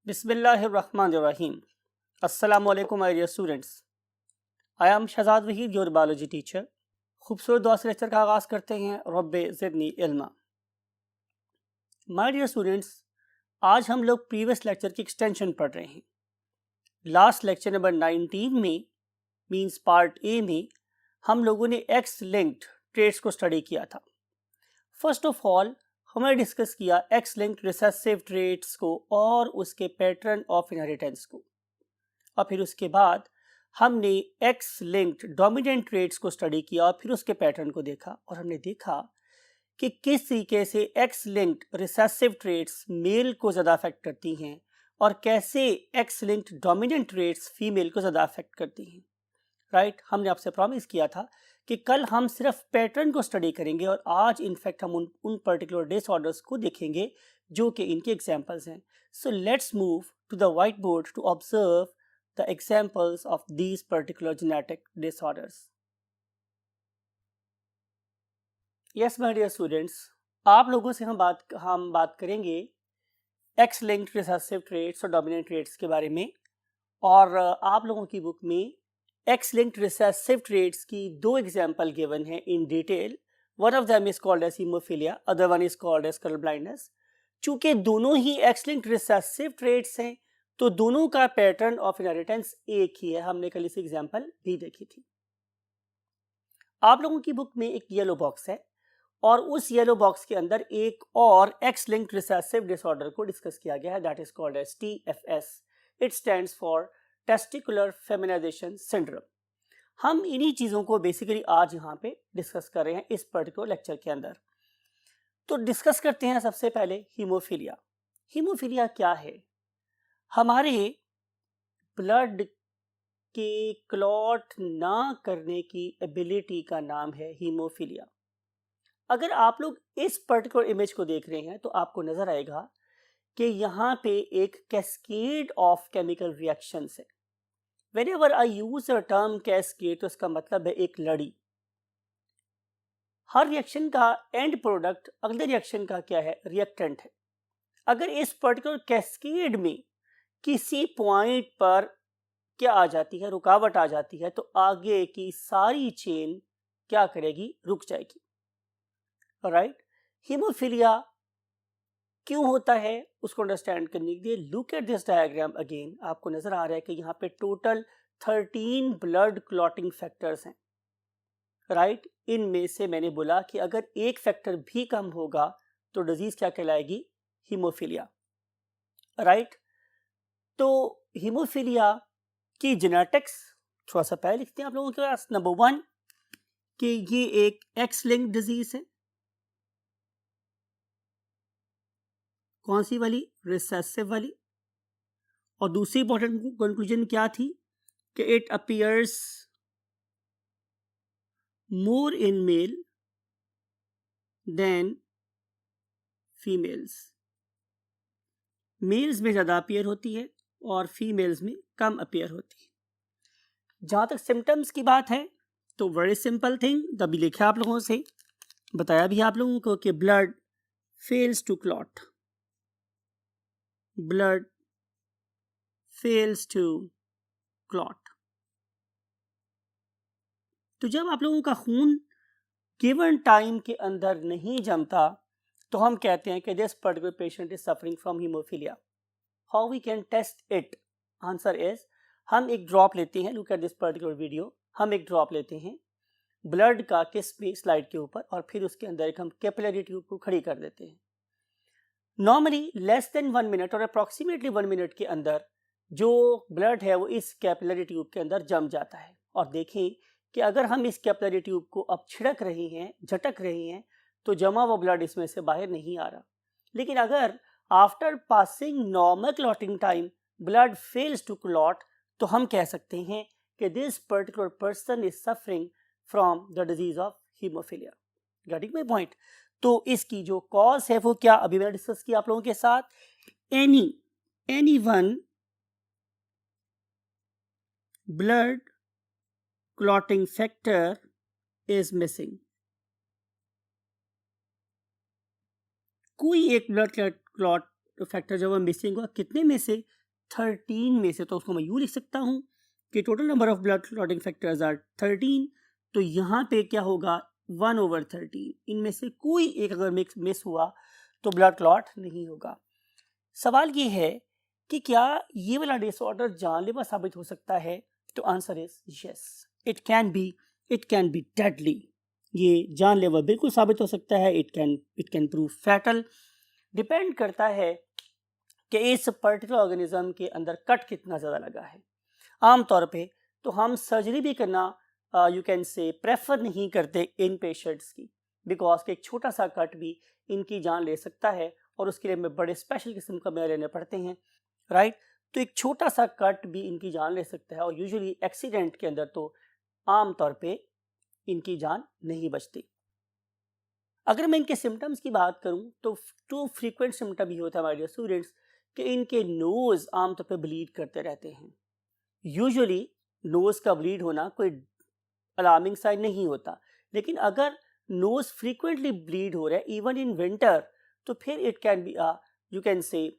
Bismillahirrahmanirrahim. Assalamu alaikum my dear students. I am Shahzad Waheed your biology teacher. खूबसूरत दुआ से lecture का आगाज़ करते हैं. रब्बे ज़िदनी इल्मा. माय डियर स्टूडेंट्स, आज हम लोग प्रीवियस लेक्चर की एक्सटेंशन पढ़ रहे हैं. लास्ट लेक्चर नंबर 19 में मींस पार्ट ए में हम लोगों ने एक्स लिंक्ड ट्रेड्स को स्टडी किया था. फर्स्ट ऑफ ऑल हमने डिस्कस किया एक्स लिंक्ड रिसेसिव ट्रेट्स को और उसके पैटर्न ऑफ इनहेरिटेंस को, और फिर उसके बाद हमने एक्स लिंक्ड डोमिनेंट ट्रेट्स को स्टडी किया और फिर उसके पैटर्न को देखा. और हमने देखा कि किस तरीके से X linked recessive traits male को ज़्यादा अफेक्ट करती हैं और कैसे X linked dominant traits female को ज़्यादा अफेक्ट करती हैं. राइट, हमने आपसे प्रॉमिस किया था कि कल हम सिर्फ पैटर्न को स्टडी करेंगे और आज इनफैक्ट हम उन पर्टिकुलर डिसऑर्डर्स को देखेंगे जो कि इनके एग्जांपल्स हैं. So let's move to the white board to observe the examples of these particular genetic disorders. Yes my dear students, आप लोगों से हम बात करेंगे एक्स लिंक्ड रिसेसिव ट्रेट्स और डोमिनेंट ट्रेट्स के बारे में. और आप लोगों की बुक में एक्स लिंक्ड रिसेसिव ट्रेट्स की दो एग्जाम्पल गिवन है in detail. One of them is called as haemophilia, other one is called as colour blindness. चूंकि दोनों ही एक्स लिंक्ड रिसेसिव ट्रेट्स हैं तो दोनों का पैटर्न ऑफ इनहेरिटेंस एक ही है. हमने कल इस एग्जाम्पल भी देखी थी. आप लोगों की बुक में एक येलो बॉक्स है और उस येलो बॉक्स के अंदर एक और एक्स लिंक्ड रिसेसिव डिसऑर्डर को डिस्कस किया गया है. That is called as TFS. It stands for testicular feminisation syndrome. हम इन्हीं चीज़ों को बेसिकली आज यहाँ पे डिस्कस कर रहे हैं इस पर्टिकुलर लेक्चर के अंदर. तो डिस्कस करते हैं सबसे पहले हीमोफीलिया. हीमोफीलिया क्या है? हमारे ब्लड के क्लॉट ना करने की एबिलिटी का नाम है हीमोफीलिया. अगर आप लोग इस पर्टिकुलर इमेज को देख रहे हैं तो आपको नजर आएगा कि यहाँ पे एक कैस्केड ऑफ केमिकल रिएक्शंस है. Whenever I use the term cascade तो इसका मतलब है एक लड़ी. हर रिएक्शन का एंड प्रोडक्ट अगले रिएक्शन का क्या है? रिएक्टेंट है. अगर इस पर्टिकुलर कैस्केड में किसी पॉइंट पर क्या आ जाती है? रुकावट आ जाती है, तो आगे की सारी चेन क्या करेगी? रुक जाएगी. राइट. हीमोफीलिया क्यों होता है उसको अंडरस्टैंड करने के लिए look at this diagram again. आपको नजर आ रहा है कि यहाँ पे टोटल 13 ब्लड क्लॉटिंग फैक्टर्स हैं. राइट. इनमें से मैंने बोला कि अगर एक फैक्टर भी कम होगा तो डिजीज क्या कहलाएगी? हीमोफीलिया. राइट. तो हीमोफीलिया की जेनेटिक्स थोड़ा सा पहले लिखते हैं आप लोगों के पास. नंबर 1 कि ये एक एक्स लिंक्ड डिजीज है. कौन सी वाली? रिसेसिव वाली. और दूसरी इंपॉर्टेंट कंक्लूजन क्या थी? कि it appears more in male than females. Males में ज़्यादा अपीयर होती है और फीमेल्स में कम अपीयर होती है. जहाँ तक सिम्टम्स की बात है तो वेरी सिंपल थिंग, तभी लिखा आप लोगों से, बताया भी आप लोगों को कि blood fails to clot. Blood fails to clot. तो जब आप लोगों का खून गिवन टाइम के अंदर नहीं जमता तो हम कहते हैं कि this particular patient is suffering from haemophilia. How we can test it? Answer is, हम एक ड्रॉप लेते हैं. Look at this particular video. हम एक ड्रॉप लेते हैं ब्लड का किस पे? स्लाइड के ऊपर, और फिर उसके अंदर एक हम कैपिलरी ट्यूब को खड़ी कर देते हैं. नॉर्मली लेस देन 1 मिनट और अप्रॉक्सीमेटली 1 मिनट के अंदर जो ब्लड है वो इस कैपिलरी ट्यूब के अंदर जम जाता है. और देखें कि अगर हम इस कैपिलरी ट्यूब को अब छिड़क रहे हैं, झटक रहे हैं, तो जमा हुआ ब्लड इसमें से बाहर नहीं आ रहा. लेकिन अगर after passing normal clotting time blood fails to clot तो हम कह सकते हैं कि this particular person is suffering from the disease of haemophilia. Getting my point? तो इसकी जो कॉज है वो क्या? अभी मैंने डिस्कस किया आप लोगों के साथ. Any one blood clotting factor is missing. कोई एक ब्लड क्लॉट फैक्टर जब मिसिंग हुआ, कितने में से? 13 में से। तो उसको मैं यूँ लिख सकता हूँ कि total number of blood clotting factors are 13। तो यहाँ पे क्या होगा? 1/13। इनमें से कोई एक अगर मिस हुआ तो ब्लड क्लॉट नहीं होगा। सवाल ये है कि क्या ये वाला डिसऑर्डर जानलेवा साबित हो सकता है? तो answer is yes, it can be deadly. ये जानलेवा बिल्कुल साबित हो सकता है। It can prove fatal. Depend करता है कि इस पर्टिकुलर ऑर्गेनिज्म के अंदर कट कितना ज़्यादा लगा है। आमतौर पे तो हम सर्जरी भी करना यू कैन से प्रेफर नहीं करते इन पेशेंट्स की, बिकॉज के एक छोटा सा कट भी इनकी जान ले सकता है और उसके लिए हमें बड़े स्पेशल किस्म का मेयर लेने पड़ते हैं, राइट। तो एक छोटा सा कट भी इनकी जान ले सकता है और यूजुअली एक्सीडेंट के अंदर तो आमतौर पे इनकी जान नहीं बचती। अगर मैं इनके सिम्टम्स की बात करूं तो 2 फ्रीक्वेंट सिम्टम ही होता है माय डियर स्टूडेंट्स कि इनके नोज आमतौर पे ब्लीड करते रहते हैं। यूजुअली नोज का ब्लीड होना कोई अलार्मिंग साइन नहीं होता, लेकिन अगर नोज फ्रीक्वेंटली ब्लीड हो रहा है इवन इन विंटर, तो फिर it can be you can say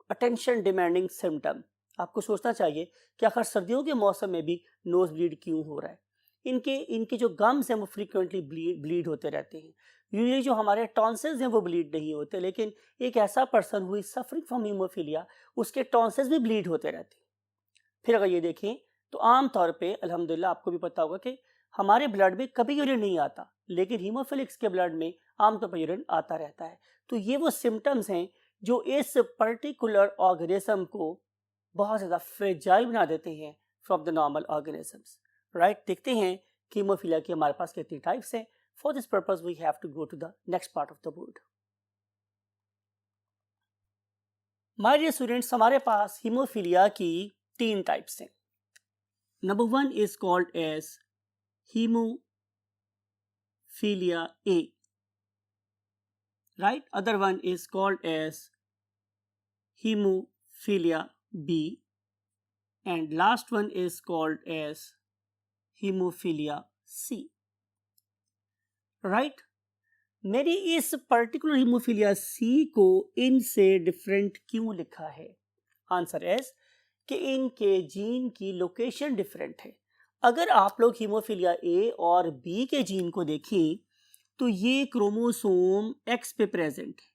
attention demanding symptom. आपको सोचना चाहिए कि आखिर सर्दियों के मौसम में भी नोज ब्लीड क्यों हो रहा है। इनके जो गम्स हैं वो फ्रीक्वेंटली ब्लीड होते रहते हैं। यूजुअली जो हमारे टॉन्सिल्स हैं वो ब्लीड नहीं होते, लेकिन एक ऐसा पर्सन हुई सफरिंग फ्रॉम हीमोफीलिया, उसके टॉन्सिल्स भी ब्लीड होते रहते हैं। फिर अगर ये देखें तो आमतौर पे अल्हम्दुलिल्लाह आपको भी पता होगा कि हमारे ब्लड में कभी यूरिन नहीं आता, लेकिन हीमोफिलिक्स के ब्लड में आमतौर पर यूरिन आता रहता है। तो ये वो सिम्टम्स हैं जो इस पर्टिकुलर ऑर्गेनिज्म को बहुत ज़्यादा फ्रेजाइल बना देते हैं from the normal organisms, right. देखते हैं कि हीमोफीलिया की हमारे पास कितनी टाइप्स हैं। For this purpose we have to go to the next part of the board. My dear students, हमारे पास हीमोफीलिया की 3 टाइप्स हैं। Number 1 is called as hemophilia A, right? Other one is called as hemophilia B, and last one is called as hemophilia C, right? मेरी इस particular haemophilia सी को इनसे different क्यों लिखा है? आंसर इज कि इनके जीन की लोकेशन डिफरेंट है। अगर आप लोग हीमोफीलिया ए और बी के जीन को देखें तो ये क्रोमोसोम एक्स पे प्रेजेंट है।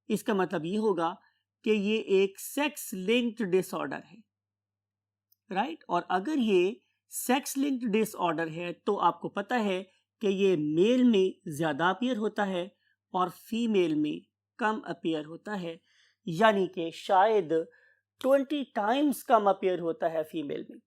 इसका मतलब ये होगा कि ये एक सेक्स लिंक्ड डिसऑर्डर है, राइट। और अगर ये सेक्स लिंक्ड डिसऑर्डर है तो आपको पता है कि ये मेल में ज़्यादा अपीयर होता है और फीमेल में कम अपीयर होता है, यानी कि शायद 20 टाइम्स कम अपीयर होता है फीमेल में।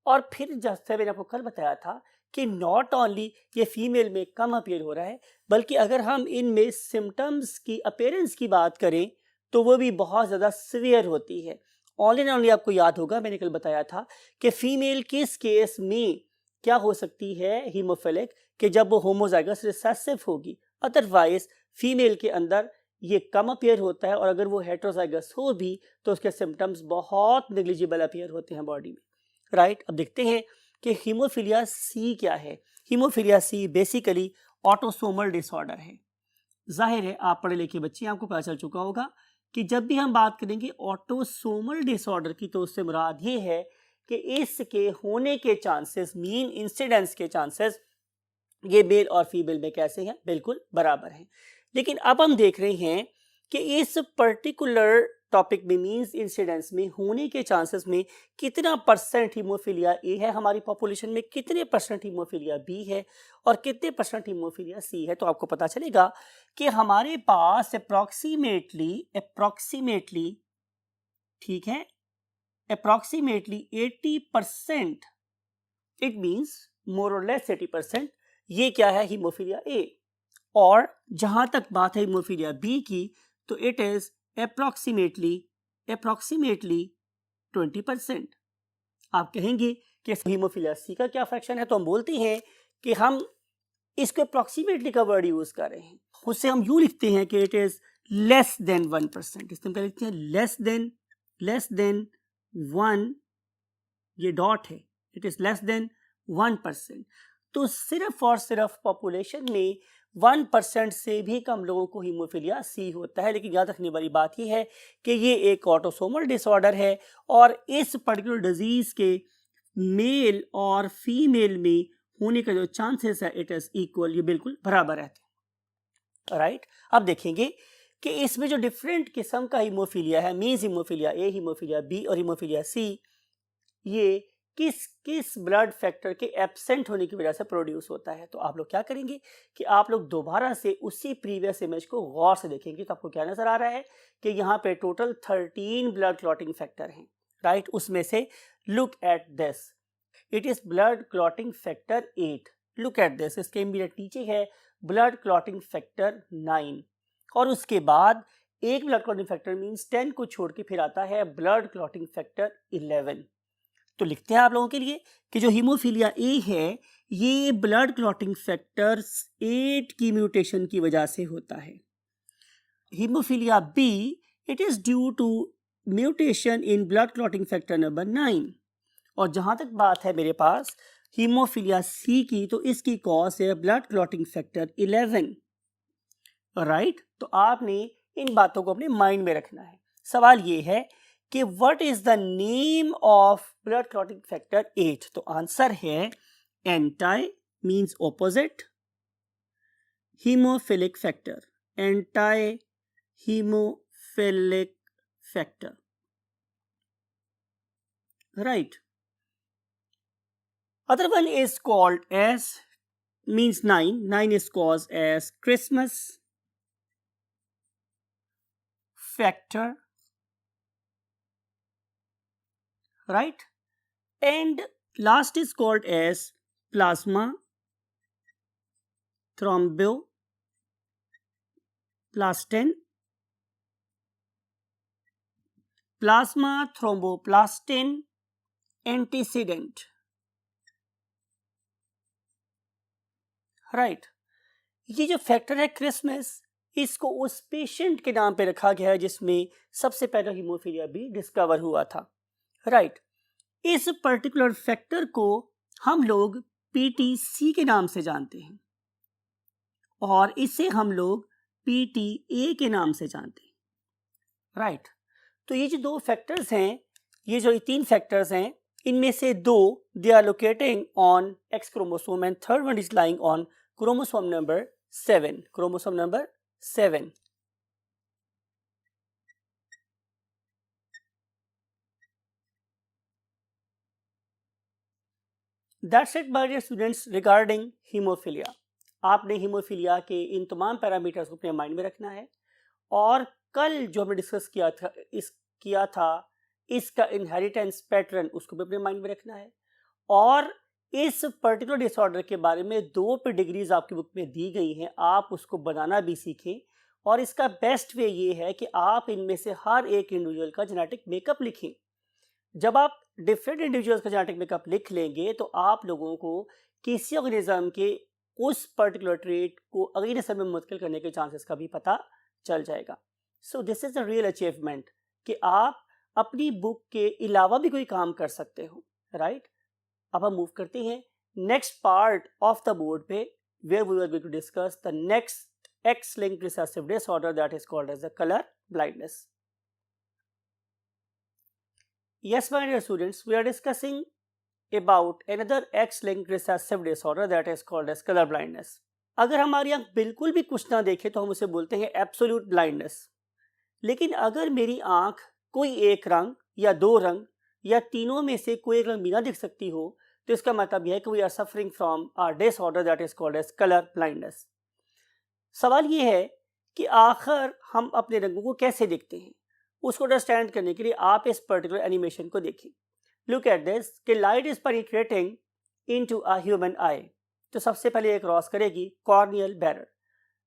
और फिर जैसे मैंने आपको कल बताया था कि नॉट ओनली ये फीमेल में कम अपीयर हो रहा है, बल्कि अगर हम इनमें सिम्टम्स की अपीयरेंस की बात करें तो वो भी बहुत ज़्यादा सीवियर होती है। ऑल इन ऑनली आपको याद होगा मैंने कल बताया था कि फीमेल किस केस में क्या हो सकती है हीमोफिलिक, कि जब वो होमोजाइगस रिसेसिव होगी। अदरवाइज फीमेल के अंदर ये कम अपीयर होता है और अगर वो हेट्रोजाइगस हो भी तो उसके सिम्टम्स बहुत नेग्लिजिबल अपीयर होते हैं बॉडी में, राइट। अब देखते हैं कि हीमोफीलिया सी क्या है। Haemophilia see basically autosomal disorder है। जाहिर है आप पढ़े लिखे बच्चे, आपको पता चल चुका होगा कि जब भी हम बात करेंगे ऑटोसोमल डिसऑर्डर की तो उससे मुराद ये है कि इसके होने के चांसेस, मीन इंसिडेंस के चांसेस ये मेल और फीमेल में कैसे हैं? बिल्कुल बराबर हैं। लेकिन अब हम देख रहे हैं कि इस पर्टिकुलर टॉपिक में मींस इंसिडेंस में होने के चांसेस में कितना परसेंट हीमोफीलिया ए है हमारी पॉपुलेशन में, कितने परसेंट हीमोफीलिया बी है और कितने परसेंट हीमोफीलिया सी है। तो आपको पता चलेगा कि हमारे पास अप्रोक्सीमेटली ठीक है, अप्रोक्सीमेटली 80%, इट मींस मोर और लेस 80%, ये क्या है? Haemophilia A. और जहां तक बात है हीमोफीलिया बी की तो इट इज अप्रोक्सीमेटली 20%। आप कहेंगे कि हीमोफीलिया सी का क्या फ्रैक्शन है? तो हम बोलते हैं कि हम इसको अप्रोक्सीमेटली का वर्ड यूज कर रहे हैं। उससे हम यूं लिखते हैं कि इट इज लेस देन 1%। इसमें क्या लिखते हैं? लेस देन 1, ये डॉट है, इट इज लेस देन 1%। तो सिर्फ और सिर्फ पॉपुलेशन में 1% से भी कम लोगों को हीमोफीलिया सी होता है। लेकिन याद रखने वाली बात यह है कि ये एक ऑटोसोमल डिसऑर्डर है और इस पर्टिकुलर डिजीज के मेल और फीमेल में होने का जो चांसेस है इट इज इक्वल, ये बिल्कुल बराबर रहते हैं। राइट, अब देखेंगे कि इसमें जो डिफरेंट किस्म का हीमोफीलिया है, means haemophilia A, haemophilia B और हीमोफीलिया सी, ये किस किस ब्लड फैक्टर के एब्सेंट होने की वजह से प्रोड्यूस होता है। तो आप लोग क्या करेंगे कि आप लोग दोबारा से उसी प्रीवियस इमेज को गौर से देखेंगे तो आपको क्या नजर आ रहा है कि यहाँ पे टोटल 13 ब्लड क्लॉटिंग फैक्टर हैं। राइट, उसमें से look at this, it is blood clotting factor 8। Look at this, इसके इमीडिएट नीचे है ब्लड क्लॉटिंग फैक्टर 9 और उसके बाद एक ब्लड क्लॉटिंग फैक्टर मींस 10 को छोड़ के फिर आता है ब्लड क्लॉटिंग फैक्टर 11। तो लिखते हैं आप लोगों के लिए कि जो हीमोफीलिया ए है ये ब्लड क्लॉटिंग फैक्टर 8 की म्यूटेशन की वजह से होता है। Haemophilia B, it is due to mutation in blood clotting factor number 9। और जहां तक बात है मेरे पास हीमोफीलिया सी की, तो इसकी कॉज है ब्लड क्लॉटिंग फैक्टर 11। राइट, तो आपने इन बातों को अपने माइंड में रखना है। सवाल ये है कि what is the name of blood clotting factor 8? तो आंसर है anti means opposite, haemophilic factor, anti haemophilic factor. Right, other one is called as means 9 is caused as Christmas factor, right, and last is called as plasma thromboplastin, plasma thromboplastin antecedent। Right, ये जो factor है Christmas, इसको उस patient के नाम पे रखा गया है जिसमें सबसे पहले हीमोफीलिया बी डिस्कवर हुआ था। राइट, इस पर्टिकुलर फैक्टर को हम लोग पीटीसी के नाम से जानते हैं और इसे हम लोग पीटीए के नाम से जानते हैं। राइट, तो ये जो दो फैक्टर्स हैं, ये जो 3 फैक्टर्स हैं, इनमें से 2 they are locating on X chromosome and third one is lying on chromosome number 7, chromosome number 7। That's it my dear students regarding haemophilia. आपने हीमोफीलिया के इन तमाम पैरामीटर्स को अपने माइंड में रखना है और कल जो हमने डिस्कस किया था इसका इनहेरिटेंस पैटर्न, उसको भी अपने माइंड में रखना है। और इस पर्टिकुलर डिसऑर्डर के बारे में 2 पेडिग्रीज आपकी बुक में दी गई हैं, आप उसको बनाना भी सीखें। और इसका बेस्ट वे ये है कि आप इनमें से हर एक इंडिविजुअल का जेनेटिक मेकअप लिखें। जब आप डिफरेंट इंडिविजुअल्स का जेनेटिक मेकअप लिख लेंगे तो आप लोगों को किसी ऑर्गेनिज्म के उस पर्टिकुलर ट्रेट को अगली नस्ल में मुंतकिल करने के चांसेस का भी पता चल जाएगा। So this is a real achievement कि आप अपनी बुक के अलावा भी कोई काम कर सकते हो। राइट, अब हम मूव करते हैं next part of the board पे, where we are going to discuss the next X-linked recessive disorder that is called as the color blindness. Yes, my dear students, we are discussing about another X-linked recessive disorder that is called as color blindness. अगर हमारी आंख बिल्कुल भी कुछ ना देखे तो हम उसे बोलते हैं एब्सोल्यूट ब्लाइंडनेस। लेकिन अगर मेरी आंख कोई एक रंग या 2 रंग या तीनों में से कोई एक रंग भी ना दिख सकती हो तो इसका मतलब यह है कि we are suffering from a disorder that is called as colour blindness. सवाल ये है कि आखिर हम अपने रंगों को कैसे देखते हैं, उसको अंडरस्टैंड करने के लिए आप इस पर्टिकुलर एनिमेशन को देखिए। लुक एट दिस कि light is penetrating into a human eye. तो सबसे पहले ये क्रॉस करेगी corneal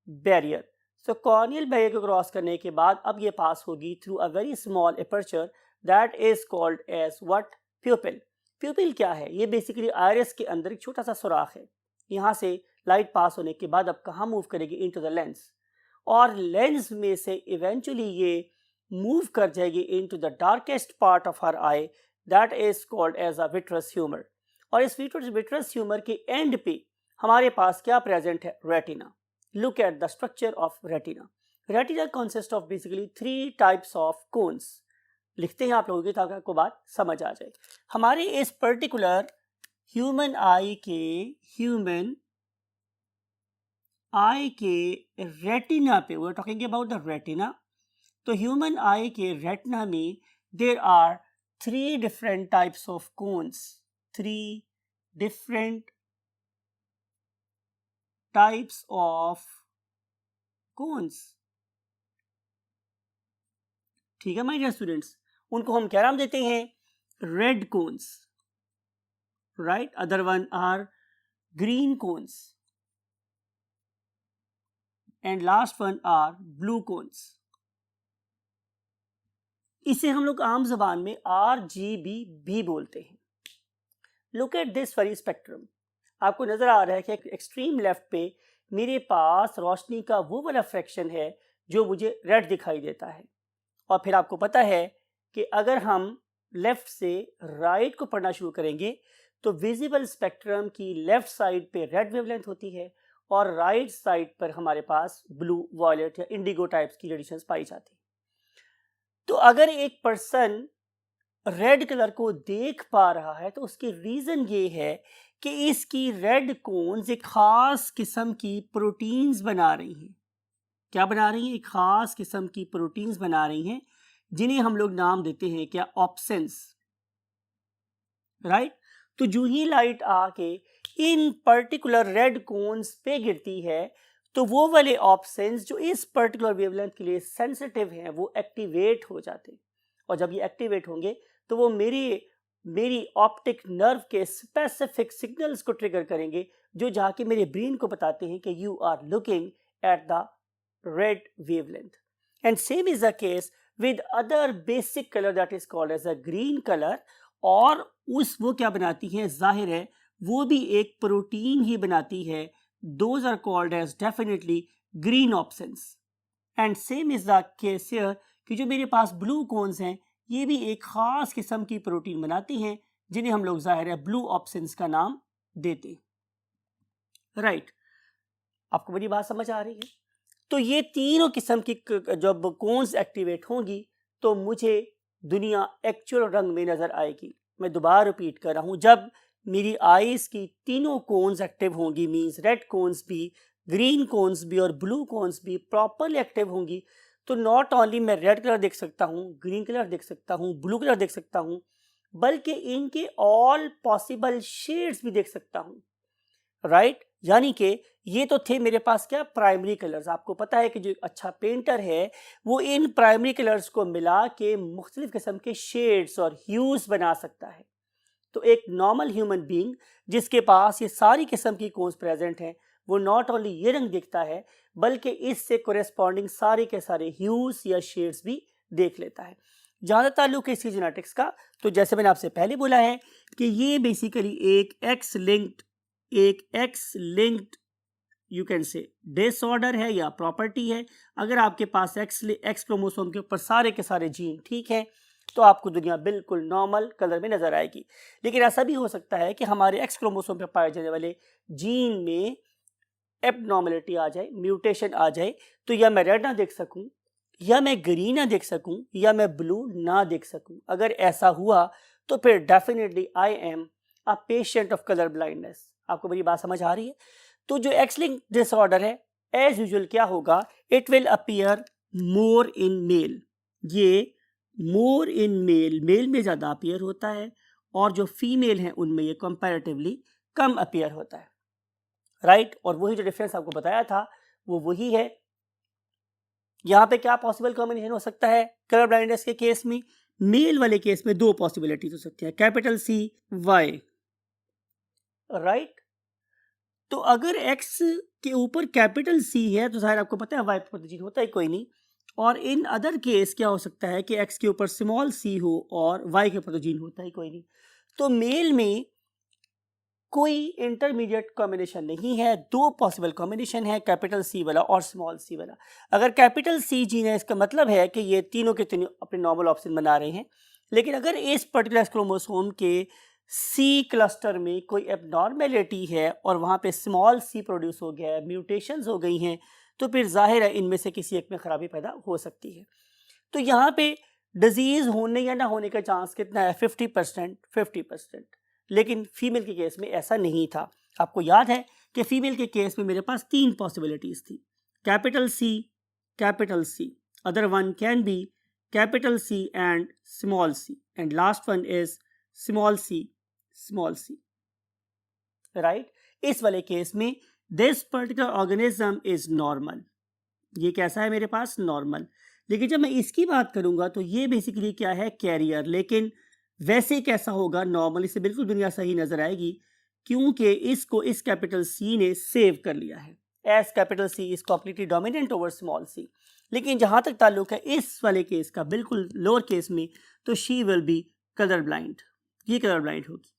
barrier. So corneal barrier को क्रॉस करने के बाद अब ये पास होगी through a very small aperture that is called as what, pupil. Pupil क्या है? ये बेसिकली आयरिस के अंदर एक छोटा सा सुराख है। यहाँ से लाइट पास होने के बाद अब कहाँ मूव करेगी? इनटू द लेंस, और लेंस में से इवेंचुअली ये मूव कर जाएगी into the darkest part of her eye that is called as a vitreous humour. और इस विट्रस ह्यूमर के एंड पे हमारे पास क्या प्रेजेंट है? Retina. look at the structure of retina. Retina consists of basically 3 types of cones. लिखते हैं आप लोगों की ताकि आपको बात समझ आ जाए. हमारे इस पर्टिकुलर ह्यूमन आई के रेटिना पे, we are talking about the retina. तो ह्यूमन आई के रेटिना में there are 3 different types of cones. 3 different types of cones. ठीक है माय डियर स्टूडेंट्स, उनको हम क्या नाम देते हैं? Red cones, right. Other one are green cones and last one are blue cones. इसे हम लोग आम जबान में RGB भी बोलते हैं. Look at this very spectrum. आपको नजर आ रहा है कि एक्सट्रीम लेफ्ट पे मेरे पास रोशनी का वो वाला फ्रैक्शन है जो मुझे रेड दिखाई देता है. और फिर आपको पता है कि अगर हम लेफ्ट से राइट को पढ़ना शुरू करेंगे तो विजिबल स्पेक्ट्रम की लेफ्ट साइड पे रेड वेवलेंथ होती है और राइट साइड पर हमारे पास ब्लू, वॉयलेट या इंडिगो टाइप्स की रेडिएशंस पाई जाती है. तो अगर एक पर्सन रेड कलर को देख पा रहा है तो उसकी रीजन ये है कि इसकी रेड कोन्स एक खास किस्म की प्रोटीन्स बना रही हैं. क्या बना रही हैं? एक खास किस्म की प्रोटीन्स बना रही हैं जिन्हें हम लोग नाम देते हैं क्या? ऑप्सेंस, राइट. तो जो ही लाइट आके इन पर्टिकुलर रेड कोन्स पे गिरती है तो वो वाले ऑप्सेंस जो इस पर्टिकुलर वेवलेंथ के लिए सेंसिटिव हैं वो एक्टिवेट हो जाते हैं. और जब ये एक्टिवेट होंगे तो वो मेरी ऑप्टिक नर्व के स्पेसिफिक सिग्नल्स को ट्रिगर करेंगे जो जाके मेरे ब्रेन को बताते हैं कि you are looking at the red wavelength. And same is the case with other basic color that is called as a green color. और वो क्या बनाती है? जाहिर है वो भी एक प्रोटीन ही बनाती है. Those are called as definitely green opsins. And same is the case here कि जो मेरे पास ब्लू कोन्स हैं ये भी एक खास किस्म की प्रोटीन बनाती हैं जिन्हें हम लोग जाहिर है ब्लू ऑप्सिन्स का नाम देते हैं, राइट. आपको मेरी बात समझ आ रही है? तो ये तीनों किस्म की जब कोन्स एक्टिवेट होंगी तो मुझे दुनिया एक्चुअल रंग में नजर आएगी. मैं दोबारा रिपीट कर रहा हूँ, जब मेरी आईज की तीनों कोन्स एक्टिव होंगी, मींस रेड कोन्स भी, ग्रीन कोन्स भी और ब्लू कोन्स भी प्रॉपरली एक्टिव होंगी, तो नॉट ओनली मैं रेड कलर देख सकता हूँ, ग्रीन कलर देख सकता हूँ, ब्लू कलर देख सकता हूँ, बल्कि इनके ऑल पॉसिबल शेड्स भी देख सकता हूँ, राइट. यानी कि ये तो थे मेरे पास क्या? Primary colours. आपको पता है कि जो अच्छा पेंटर है वो इन प्राइमरी कलर्स को मिला के मुख्तलिफ किस्म के शेड्स और ह्यूज बना सकता है. तो एक नॉर्मल ह्यूमन बीइंग जिसके पास ये सारी किस्म की कोन्स प्रेजेंट हैं वो नॉट ओनली ये रंग दिखता है बल्कि इससे कोरेस्पॉन्डिंग सारे के सारे ह्यूज या शेड्स भी देख लेता है. जहाँ ताल्लुक है इसकी जेनेटिक्स का, तो जैसे मैंने आपसे पहले बोला है कि ये बेसिकली एक x linked you can say disorder है या प्रॉपर्टी है. अगर आपके पास एक्स क्रोमोसोम के ऊपर सारे के सारे जीन ठीक हैं तो आपको दुनिया बिल्कुल नॉर्मल कलर में नजर आएगी. लेकिन ऐसा भी हो सकता है कि हमारे एक्स क्रोमोसोम पे पाए जाने वाले जीन में एबनॉर्मलिटी आ जाए, म्यूटेशन आ जाए, तो या मैं रेड ना देख सकूं, या मैं ग्रीन ना देख सकूं, या मैं ब्लू ना देख सकूं. अगर ऐसा हुआ तो फिर definitely I am a patient of colour blindness. आपको मेरी बात समझ आ रही है? तो जो एक्स लिंक्ड डिसऑर्डर है एज यूजुअल क्या होगा? It will appear more in male. ये मोर इन मेल में ज़्यादा अपीयर होता है और जो फीमेल हैं उनमें ये कंपैरेटिवली कम अपीयर होता है, राइट. और वही जो डिफरेंस आपको बताया था वो वही है. यहाँ पे क्या पॉसिबल कॉम्बिनेशन हो सकता है कलर ब्लाइंडनेस के केस में? मेल वाले केस में 2 पॉसिबिलिटीज हो सकती है, कैपिटल C Y, राइट. तो अगर एक्स के ऊपर कैपिटल C है तो जाहिर आपको पता है वाई प्रोटीन होता है कोई नहीं. और इन अदर केस क्या हो सकता है कि एक्स के ऊपर स्मॉल c हो और वाई के ऊपर जीन होता है कोई नहीं. तो मेल में कोई इंटरमीडिएट कॉम्बिनेशन नहीं है, 2 पॉसिबल कॉम्बिनेशन है, कैपिटल C वाला और स्मॉल c वाला. अगर कैपिटल C जीन है इसका मतलब है कि ये तीनों के तीनों अपने नॉर्मल ऑप्शन बना रहे हैं. लेकिन अगर इस पर्टिकुलर क्रोमोसोम के सी क्लस्टर में कोई एबनॉर्मेलिटी है और वहाँ पे स्मॉल सी प्रोड्यूस हो गया है, म्यूटेशंस हो गई हैं, तो फिर जाहिर है इनमें से किसी एक में खराबी पैदा हो सकती है। तो यहाँ पे डिजीज़ होने या ना होने का चांस कितना है? 50%, 50%। लेकिन फीमेल के केस में ऐसा नहीं था। आपको याद है कि फीमेल के केस में मेरे पास 3 पॉसिबिलिटीज़ थी, capital C, other one can be capital C and small C, and last one is small C, right. इस वाले केस में this particular organism is normal. ये कैसा है मेरे पास? नॉर्मल। लेकिन जब मैं इसकी बात करूंगा तो ये बेसिकली क्या है? कैरियर। लेकिन वैसे कैसा होगा? नॉर्मल। इससे बिल्कुल दुनिया सही नजर आएगी क्योंकि इसको इस कैपिटल सी ने सेव कर लिया है, as capital C is completely dominant over small C. लेकिन जहां तक ताल्लुक है इस वाले केस का, बिल्कुल लोअर केस में, तो she will be colour blind. ये कलर ब्लाइंड होगी।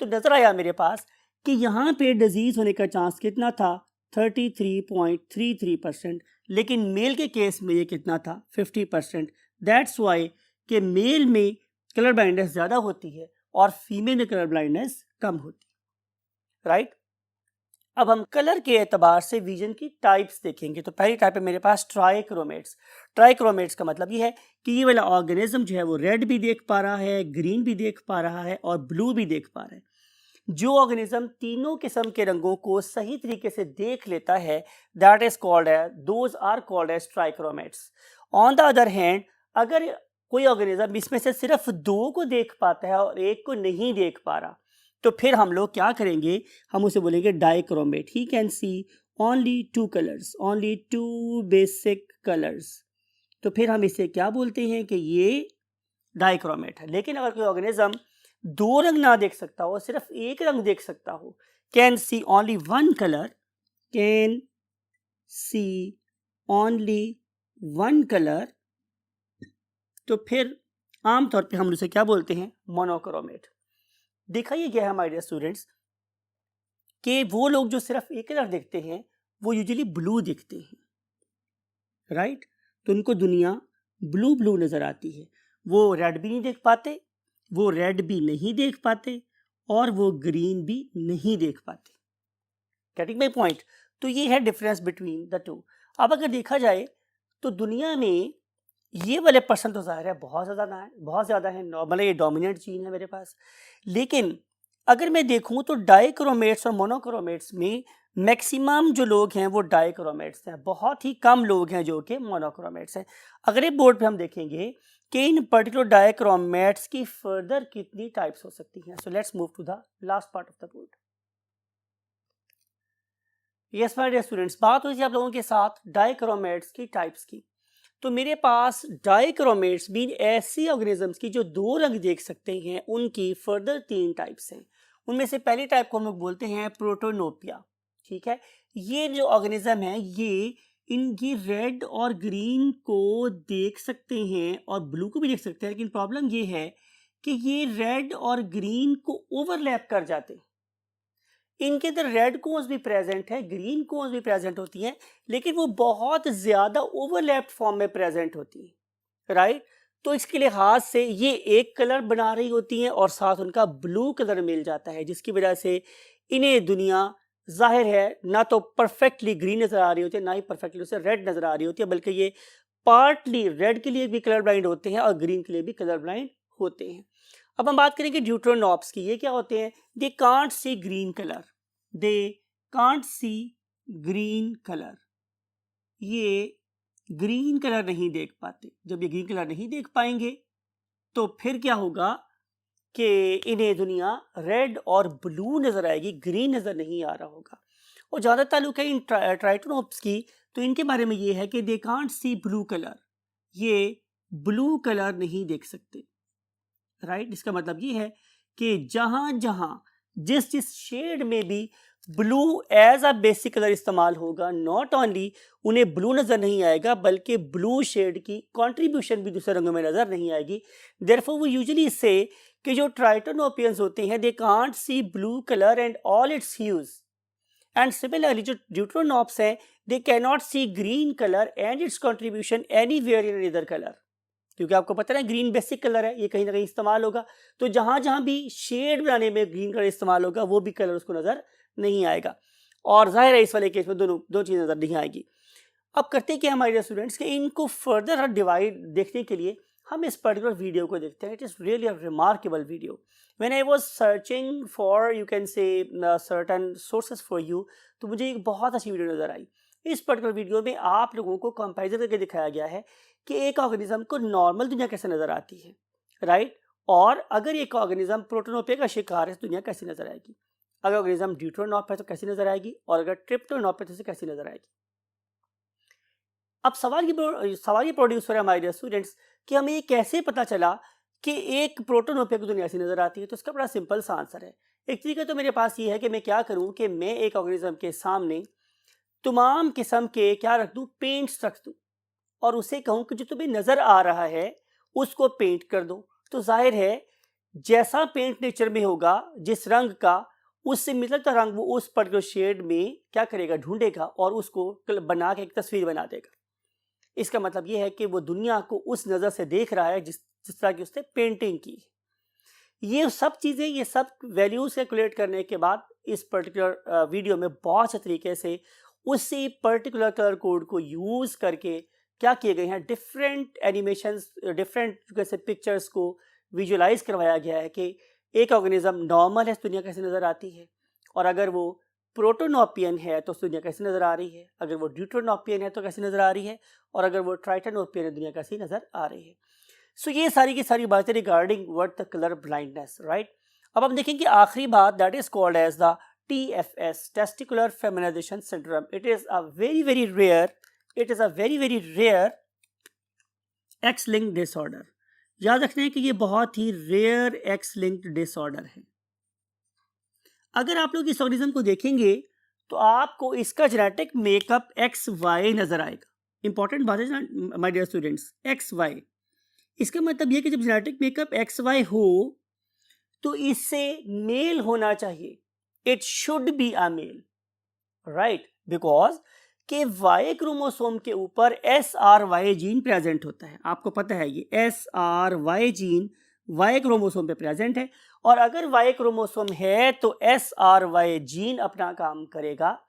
तो नजर आया मेरे पास कि यहाँ पे डिजीज होने का चांस कितना था? 33.33%। लेकिन मेल के केस में ये कितना था? 50%। दैट्स वाई कि मेल में कलर ब्लाइंडनेस ज़्यादा होती है और फीमेल में कलर ब्लाइंडनेस कम होती है, राइट। अब हम कलर के एतबार से विजन की टाइप्स देखेंगे। तो पहली टाइप है मेरे पास ट्राइक्रोमेट्स। ट्राइक्रोमेट्स का मतलब ये है कि ये वाला ऑर्गेनिज्म जो है वो रेड भी देख पा रहा है, ग्रीन भी देख पा रहा है और ब्लू भी देख पा रहा है। जो ऑर्गेनिज्म तीनों किस्म के रंगों को सही तरीके से देख लेता है, दैट इज कॉल्ड है, those are called as trichromats. On the other hand, अगर कोई ऑर्गेनिज्म इसमें से सिर्फ 2 को देख पाता है और 1 को नहीं देख पा रहा, तो फिर हम लोग क्या करेंगे? हम उसे बोलेंगे dichromate. He can see only 2 colours, only 2 basic colours. तो फिर हम इसे क्या बोलते हैं कि ये डाइक्रोमेट है। लेकिन अगर कोई ऑर्गेनिज्म 2 रंग ना देख सकता हो, सिर्फ 1 रंग देख सकता हो, can see only 1 colour, can see only 1 colour, तो फिर आमतौर पे हम उसे क्या बोलते हैं? मोनोक्रोमेट। देखा ये गया है माय डियर स्टूडेंट्स कि वो लोग जो सिर्फ 1 कलर देखते हैं वो यूजुअली ब्लू दिखते हैं, राइट। तो उनको दुनिया ब्लू ब्लू नजर आती है। वो रेड भी नहीं देख पाते, वो रेड भी नहीं देख पाते और वो ग्रीन भी नहीं देख पाते। Getting my point? तो ये है डिफरेंस बिटवीन द टू। अब अगर देखा जाए तो दुनिया में ये वाले पर्सन तो जाहिर है बहुत ज़्यादा है, नॉर्मल है, ये डोमिनेंट जीन है मेरे पास। लेकिन अगर मैं देखूं तो डाइक्रोमेट्स और मोनोक्रोमेट्स में मैक्सिमम जो लोग हैं वो डाइक्रोमेट्स हैं, बहुत ही कम लोग हैं जो कि मोनोक्रोमेट्स हैं। अगले बोर्ड पे हम देखेंगे कि इन पर्टिकुलर डाइक्रोमेट्स की फर्दर कितनी टाइप्स हो सकती हैं। So let's move to the last part of the board. Yes my dear students, बात हुई थी आप लोगों के साथ डाइक्रोमेट्स की टाइप्स की। तो मेरे पास डाइक्रोमेट्स मीन ऐसी ऑर्गेनिजम्स की जो 2 रंग देख सकते हैं, उनकी फर्दर 3 टाइप्स हैं। उनमें से पहली टाइप को हम लोग बोलते हैं प्रोटोनोपिया, ठीक है। ये जो ऑर्गेनिज्म है ये इनकी रेड और ग्रीन को देख सकते हैं और ब्लू को भी देख सकते हैं, लेकिन प्रॉब्लम ये है कि ये रेड और ग्रीन को ओवरलैप कर जाते हैं। इनके अंदर रेड कोन्स भी प्रेजेंट है, ग्रीन कोन्स भी प्रेजेंट होती हैं, लेकिन वो बहुत ज्यादा ओवरलैप्ड फॉर्म में प्रेजेंट होती है, राइट। तो इसके लिहाज से ये एक कलर बना रही होती हैं और साथ उनका ब्लू कलर मिल जाता है, जिसकी वजह से इन्हें दुनिया जाहिर है ना तो परफेक्टली ग्रीन नजर आ रही होती है, ना ही परफेक्टली उसे रेड नजर आ रही होती है, बल्कि ये पार्टली रेड के लिए भी कलर ब्लाइंड होते हैं और ग्रीन के लिए भी कलर ब्लाइंड होते हैं। अब हम बात करेंगे ड्यूटेरोनॉप्स की। ये क्या होते हैं? They can't C green colour, they can't C green colour. ये ग्रीन कलर नहीं देख पाते। जब ये ग्रीन कलर नहीं देख पाएंगे तो फिर क्या होगा कि इन्हें दुनिया रेड और ब्लू नजर आएगी, ग्रीन नजर नहीं आ रहा होगा। और ज़्यादा ताल्लुक है इन ट्राइटोनॉप्स की, तो इनके बारे में ये है कि दे कांट सी ब्लू कलर, ये ब्लू कलर नहीं देख सकते, राइट। इसका मतलब ये है कि जहां जहां जिस जिस शेड में भी blue as a basic colour इस्तेमाल होगा, नॉट ओनली उन्हें ब्लू नजर नहीं आएगा बल्कि ब्लू शेड की कंट्रीब्यूशन भी दूसरे रंगों में नजर नहीं आएगी। देयरफॉर वो यूजुअली से कि जो ट्राइटोनोपियंस होते हैं they can't see blue colour and all its hues, and similarly जो ड्यूटेरोनॉप्स हैं they can not see green colour and its contribution anywhere in another colour. क्योंकि आपको पता है ना ग्रीन बेसिक कलर है, ये कहीं ना कहीं इस्तेमाल होगा। तो जहाँ जहाँ भी शेड बनाने में ग्रीन कलर इस्तेमाल होगा वो भी कलर उसको नज़र नहीं आएगा। और जाहिर है इस वाले केस में दो चीज़ें नज़र नहीं आएगी। अब करते क्या हमारे स्टूडेंट्स कि इनको फर्दर डिवाइड देखने के लिए हम इस पर्टिकुलर वीडियो को देखते हैं। It is really a remarkable video. When I was searching for you can say certain sources for you, तो मुझे एक बहुत अच्छी वीडियो नज़र आई। इस पर्टिकुलर वीडियो में आप लोगों को कंपैरिजन करके दिखाया गया है कि एक ऑर्गेनिज्म को नॉर्मल दुनिया कैसे नज़र आती है, राइट। और अगर एक ऑर्गेनिज्म प्रोटोनोपिया का शिकार है तो दुनिया कैसी नज़र आएगी, अगर ऑर्गेनिज्म ड्यूटेरोनॉप है तो कैसी नज़र आएगी, और अगर ट्रिप्टोनॉप है तो कैसी नज़र आएगी। अब सवाल ये प्रोड्यूस हो रहा है हमारे स्टूडेंट्स कि हमें ये कैसे पता चला कि एक प्रोटोनोपिया की दुनिया ऐसी नज़र आती है। तो इसका बड़ा सिंपल सा आंसर है। एक तरीका तो मेरे पास ये है कि मैं क्या करूँ कि मैं एक ऑर्गेनिज्म के सामने तमाम किस्म के क्या रख दूँ, पेंट्स रख दूँ, और उसे कहूँ कि जो तुम्हें नज़र आ रहा है उसको पेंट कर दो। तो जाहिर है जैसा पेंट नेचर में होगा, जिस रंग का, उससे मिलता रंग वो उस पर्टिकुलर शेड में क्या करेगा, ढूंढेगा और उसको बना के एक तस्वीर बना देगा। इसका मतलब ये है कि वो दुनिया को उस नज़र से देख रहा है जिस तरह की उसने पेंटिंग की। ये सब चीज़ें, ये सब वैल्यूज कैलकुलेट करने के बाद इस पर्टिकुलर वीडियो में बहुत से तरीके से उसी पर्टिकुलर कलर कोड को यूज़ करके क्या किए गए हैं, डिफरेंट एनिमेशंस, डिफरेंट जैसे पिक्चर्स को विजुअलाइज करवाया गया है कि एक ऑर्गेनिज्म नॉर्मल है, दुनिया कैसे नज़र आती है, और अगर वो प्रोटोनोपियन है तो दुनिया कैसी नज़र आ रही है, अगर वो ड्यूटेरोनोपियन है तो कैसी नज़र आ रही है, और अगर वो ट्राइटेनोपियन है दुनिया कैसी नज़र आ रही है। सो ये सारी की सारी बातें regarding what the colour blindness, right. अब हम देखेंगे आखिरी बात, that is called as the TFS, testicular feminisation syndrome. It is a very rare X linked disorder. याद रखना है कि ये बहुत ही रेयर एक्स लिंक्ड डिसऑर्डर है। अगर आप लोग इस ऑर्गेनिज्म को देखेंगे तो आपको इसका जेनेटिक मेकअप XY नजर आएगा। इंपॉर्टेंट बात है माय डियर स्टूडेंट्स, XY। इसका मतलब यह कि जब जेनेटिक मेकअप XY हो तो इससे मेल होना चाहिए, it should be a male, right, because के Y क्रोमोसोम के ऊपर SRY जीन प्रेजेंट होता है। आपको पता है ये SRY जीन Y क्रोमोसोम पे प्रेजेंट है, और अगर Y क्रोमोसोम है तो SRY जीन अपना काम करेगा,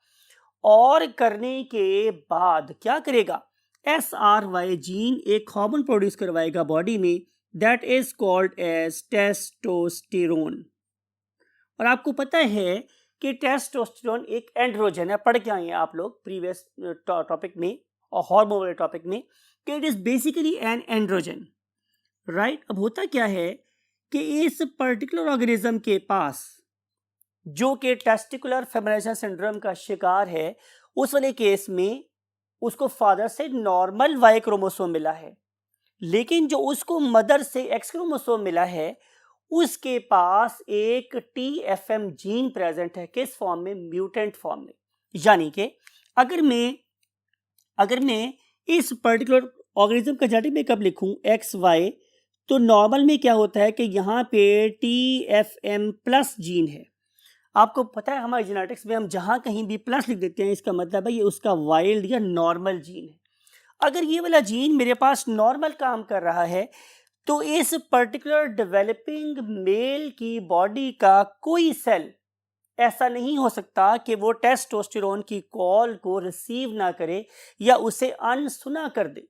और करने के बाद क्या करेगा, SRY जीन एक हार्मोन प्रोड्यूस करवाएगा बॉडी में, that is called as testosterone. और आपको पता है कि टेस्टोस्टेरोन एक एंड्रोजन है, पढ़ के आए हैं आप लोग प्रीवियस टॉपिक में और हार्मोन वाले टॉपिक में, कि it is basically an androgen, right. अब होता क्या है कि इस पर्टिकुलर ऑर्गेनिज्म के पास जो कि टेस्टिकुलर फेमिनाइजेशन सिंड्रोम का शिकार है, उस वाले केस में उसको फादर से नॉर्मल Y क्रोमोसोम मिला है, लेकिन जो उसको मदर से X क्रोमोसोम मिला है उसके पास एक TFM जीन प्रेजेंट है। किस फॉर्म में, म्यूटेंट फॉर्म में। यानी कि अगर मैं इस पर्टिकुलर ऑर्गेनिज्म का जेनेटिक मेकअप लिखूं XY, तो नॉर्मल में क्या होता है कि यहाँ पे TFM प्लस जीन है। आपको पता है हमारे जेनेटिक्स में हम जहाँ कहीं भी प्लस लिख देते हैं, इसका मतलब है ये उसका वाइल्ड या नॉर्मल जीन है। अगर ये वाला जीन मेरे पास नॉर्मल काम कर रहा है तो इस पर्टिकुलर डेवलपिंग मेल की बॉडी का कोई सेल ऐसा नहीं हो सकता कि वो टेस्टोस्टेरोन की कॉल को रिसीव ना करे या उसे अनसुना कर दे,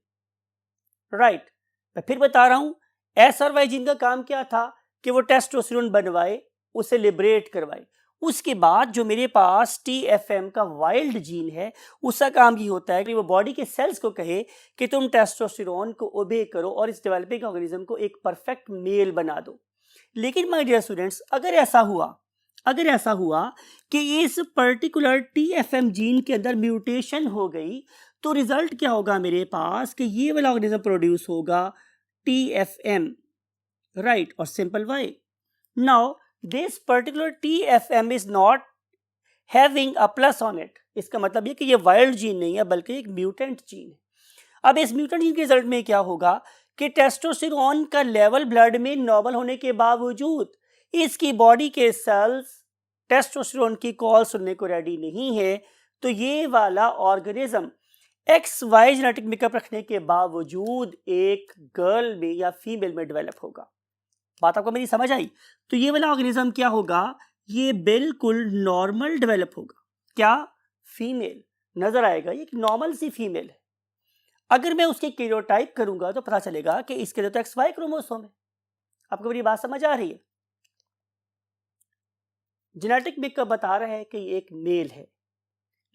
राइट। मैं फिर बता रहा हूं, SRY जीन का काम क्या था कि वो टेस्टोस्टेरोन बनवाए, उसे लिबरेट करवाए। उसके बाद जो मेरे पास TFM का वाइल्ड जीन है, उसका काम ये होता है कि वो बॉडी के सेल्स को कहे कि तुम टेस्टोस्टेरोन को ओबे करो और इस डेवलपिंग ऑर्गेनिज्म को एक परफेक्ट मेल बना दो। लेकिन माय डियर स्टूडेंट्स, अगर ऐसा हुआ कि इस पर्टिकुलर TFM जीन के अंदर म्यूटेशन हो गई, तो रिजल्ट क्या होगा मेरे पास कि ये वाला ऑर्गेनिज्म प्रोड्यूस होगा TFM, राइट, और simple Y। Now this particular TFM is not having a plus on it। इसका मतलब ये कि ये वाइल्ड जीन नहीं है बल्कि एक म्यूटेंट जीन है। अब इस म्यूटेंट जीन के रिजल्ट में क्या होगा कि टेस्टोस्टेरोन का लेवल ब्लड में नॉर्मल होने के बावजूद इसकी बॉडी के सेल्स टेस्टोस्टेरोन की कॉल सुनने को रेडी नहीं है, तो ये वाला organism X Y genetic makeup रखने के बावजूद एक गर्ल में या फीमेल में डेवलप होगा। बात आपको मेरी समझ आई? तो ये वाला ऑर्गेनिज्म क्या होगा, ये बिल्कुल नॉर्मल डेवलप होगा। क्या? फीमेल नजर आएगा, ये नॉर्मल सी फीमेल है। अगर मैं उसके कैरियोटाइप करूंगा तो पता चलेगा कि इसके लिए तो एक्स वाई क्रोमोसोम है। आपको मेरी बात समझ आ रही है? जेनेटिक मेकअप बता रहा है कि ये एक मेल है,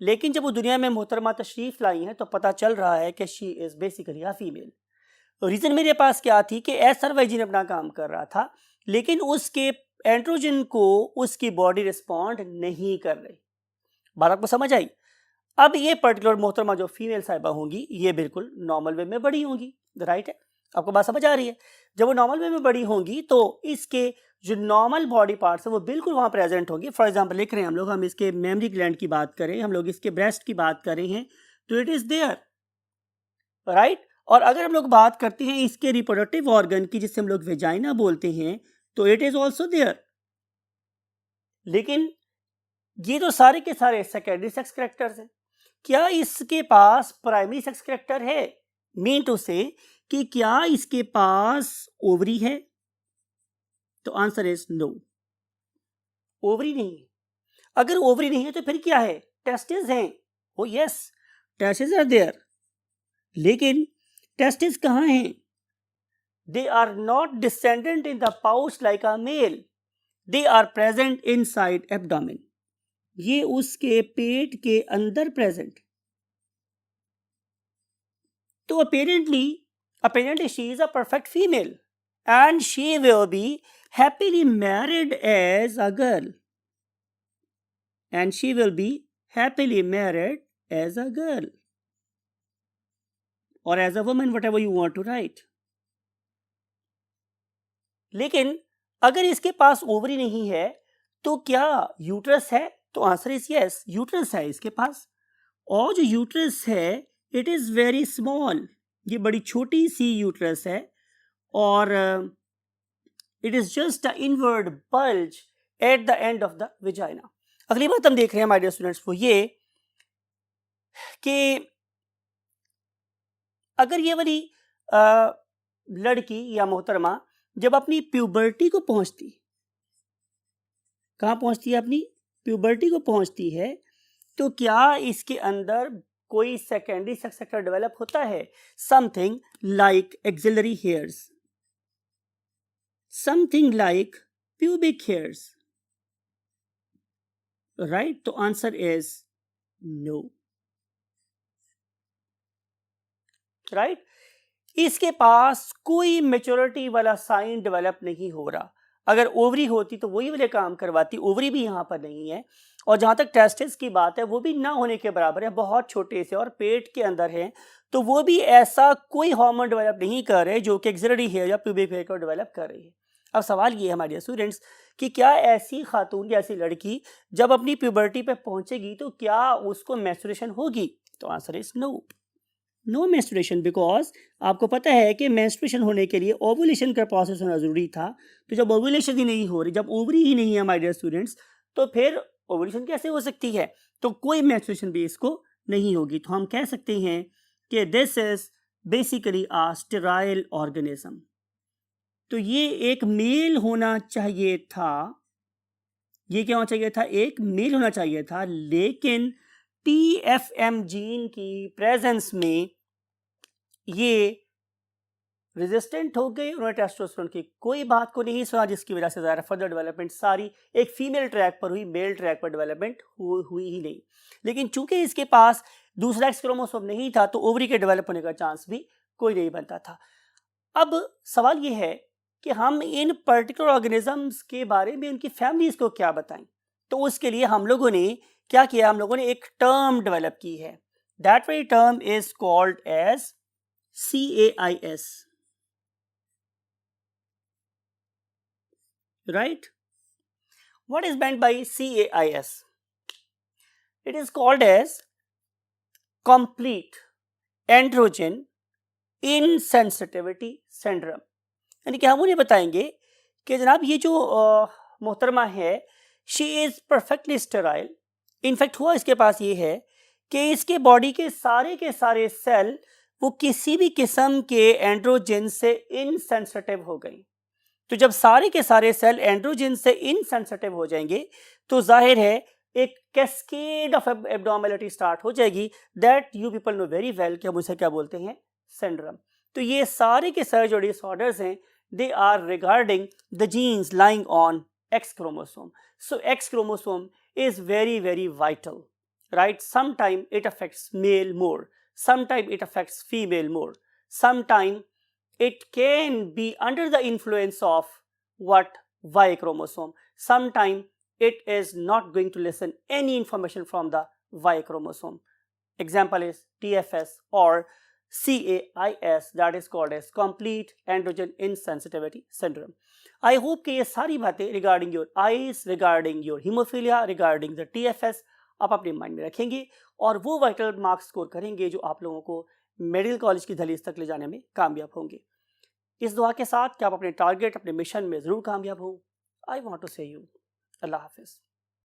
लेकिन जब वो दुनिया में मोहतरमा तशरीफ लाई हैं तो पता चल रहा है कि she is basically a female. Reason मेरे पास क्या थी कि एसआरवाई जीन अपना काम कर रहा था, लेकिन उसके एंड्रोजन को उसकी बॉडी रिस्पॉन्ड नहीं कर रही। बात आपको समझ आई? अब ये पर्टिकुलर मोहतरमा जो फीमेल साहिबा होंगी ये बिल्कुल नॉर्मल वे में बड़ी होंगी, राइट है? आपको बात समझ आ रही है? जब वो नॉर्मल वे में बड़ी होंगी तो इसके जो नॉर्मल बॉडी पार्ट्स है वो बिल्कुल वहाँ प्रेजेंट होंगी। फॉर एग्जांपल लिख रहे हैं हम लोग, हम इसके मेमरी ग्लैंड की बात करें, हम लोग इसके ब्रेस्ट की बात कर रहे हैं, तो इट इज देयर, राइट? और अगर हम लोग बात करते हैं इसके रिप्रोडक्टिव ऑर्गन की जिसे हम लोग वेजाइना बोलते हैं, तो इट इज ऑल्सो देयर। लेकिन ये तो सारे के सारे सेकेंडरी सेक्स कैरेक्टर्स हैं। क्या इसके पास प्राइमरी सेक्स कैरेक्टर है? मीन टू से कि क्या इसके पास ओवरी है? तो आंसर इज नो, ओवरी नहीं है। अगर ओवरी नहीं है तो फिर क्या है? टेस्टिस हैं। Oh yes, testis are there, लेकिन टेस्टिस कहाँ हैं? They are not descendent in the pouch like a male, they are present inside abdomen. ये उसके पेट के अंदर प्रेजेंट। तो apparently she is a perfect female and she will be happily married as a girl, and she will be happily married as a girl or as a woman, whatever you want to write. लेकिन अगर इसके पास ovary नहीं है तो क्या uterus है? तो answer is yes, uterus है इसके पास। और जो यूट्रस है इट इज वेरी स्मॉल, ये बड़ी छोटी सी यूट्रस है, और it is just a inward bulge at the end of the vagina. अगली बात हम देख रहे हैं माय डियर स्टूडेंट्स वो ये कि अगर ये वाली लड़की या मोहतरमा जब अपनी प्यूबर्टी को पहुंचती, कहाँ पहुंचती है? अपनी प्यूबर्टी को पहुंचती है, तो क्या इसके अंदर कोई सेकेंडरी सेक्स कैरेक्टर डेवलप होता है? Something like axillary hairs, something like pubic hairs, right? तो आंसर इज नो, राइट? इसके पास कोई मेच्योरिटी वाला साइन डेवलप नहीं हो रहा। अगर ओवरी होती तो वही वाले काम करवाती, ओवरी भी यहाँ पर नहीं है, और जहाँ तक टेस्टिस की बात है वो भी ना होने के बराबर है, बहुत छोटे से और पेट के अंदर है, तो वो भी ऐसा कोई हार्मोन डेवलप नहीं कर रहे जो कि एक्सिलरी हेयर या प्यूबिक हेयर को डेवलप कर रही है। अब सवाल ये है हमारे स्टूडेंट्स कि क्या ऐसी खातून या ऐसी लड़की जब अपनी प्यूबर्टी पे पहुंचेगी तो क्या उसको मेंस्ट्रुएशन होगी? तो answer is no, no menstruation, because आपको पता है कि मेंस्ट्रुएशन होने के लिए ओवुलेशन का प्रोसेस होना जरूरी था। तो जब ओवुलेशन ही नहीं हो रही, जब ओवरी ही नहीं है माय डियर स्टूडेंट्स, तो फिर ओवुलेशन कैसे हो सकती है? तो कोई मेंस्ट्रुएशन भी इसको नहीं होगी। तो हम कह सकते हैं कि this is basically a sterile organism. तो ये एक मेल होना चाहिए था, ये क्या होना चाहिए था? एक मेल होना चाहिए था, लेकिन TFM जीन की प्रेजेंस में ये रेजिस्टेंट हो गई, उन्होंने टेस्टोस्टेरोन की कोई बात को नहीं सुना, जिसकी वजह से ज़्यादा फर्दर डेवलपमेंट सारी एक फीमेल ट्रैक पर हुई, मेल ट्रैक पर डेवलपमेंट हुई ही नहीं। लेकिन चूंकि इसके पास दूसरा एक्स क्रोमोसोम नहीं था तो ओवरी के डेवलप होने का चांस भी कोई नहीं बनता था। अब सवाल ये है कि हम इन पर्टिकुलर ऑर्गेनिजम्स के बारे में उनकी फैमिलीज को क्या बताएं। तो उसके लिए हम लोगों ने क्या किया? हम लोगों ने एक टर्म डेवलप की है, that very term is called as CAIS, right? What is meant by CAIS? It is called as complete androgen insensitivity syndrome। यानी कि हम उन्हें बताएंगे कि जनाब ये जो मोहतरमा है she is perfectly sterile. In fact हुआ इसके पास ये है कि इसके बॉडी के सारे सेल वो किसी भी किस्म के एंड्रोजन से इनसेंसिटिव हो गई। तो जब सारे के सारे सेल एंड्रोजन से इनसेंसिटिव हो जाएंगे तो जाहिर है एक कैस्केड ऑफ एब्नॉर्मेलिटी स्टार्ट हो जाएगी, that you people know very well कि हम उसे क्या बोलते हैं, सिंड्रोम। तो ये सारे के सारे जो डिसऑर्डर्स हैं they are regarding the genes lying on X chromosome. So X chromosome is very vital, right? Sometime it affects male more, sometime it affects female more, sometime it can be under the influence of what, Y chromosome, sometime it is not going to listen any information from the Y chromosome. Example is TFS or CAIS, that is called as complete androgen insensitivity syndrome. I hope कि ये सारी बातें regarding your eyes, regarding your hemophilia, regarding the TFS आप अपने mind में रखेंगे और वो वाइटल मार्क्स स्कोर करेंगे जो आप लोगों को मेडिकल कॉलेज की दहलीज तक ले जाने में कामयाब होंगे। इस दुआ के साथ कि आप अपने टारगेट, अपने मिशन में ज़रूर कामयाब हों। आई वॉन्ट टू से यू अल्लाह हाफिज़।